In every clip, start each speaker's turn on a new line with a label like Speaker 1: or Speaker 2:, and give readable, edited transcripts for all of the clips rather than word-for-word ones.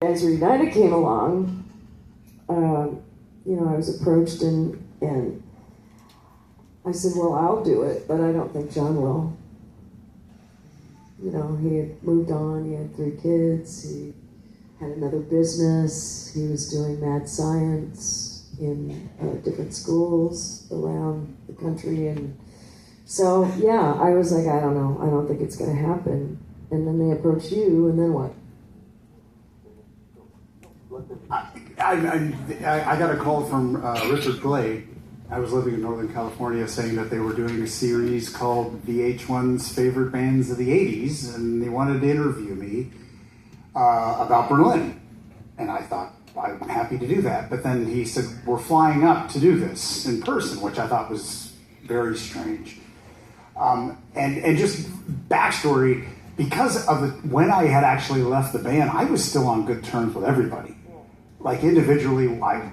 Speaker 1: As Reunited came along, I was approached and I said, well, I'll do it, but I don't think John will. He had moved on, he had 3 kids, he had another business, he was doing mad science in different schools around the country, and so, yeah, I was like, I don't know, I don't think it's going to happen. And then they approached you, and then what?
Speaker 2: I got a call from Richard Blade. I was living in Northern California, saying that they were doing a series called VH1's Favorite Bands of the 80s, and they wanted to interview me about Berlin. And I thought, I'm happy to do that. But then he said, we're flying up to do this in person, which I thought was very strange. And just backstory, because of when I had actually left the band, I was still on good terms with everybody. Like individually, I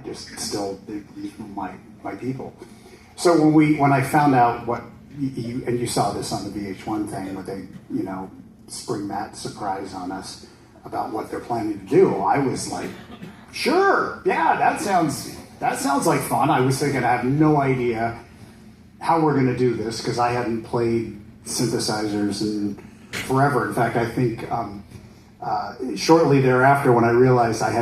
Speaker 2: just still, these were my people. So when I found out what you saw this on the VH1 thing, where they spring that surprise on us about what they're planning to do, I was like, sure, yeah, that sounds like fun. I was thinking, I have no idea how we're going to do this because I hadn't played synthesizers in forever. In fact, I think shortly thereafter, when I realized I had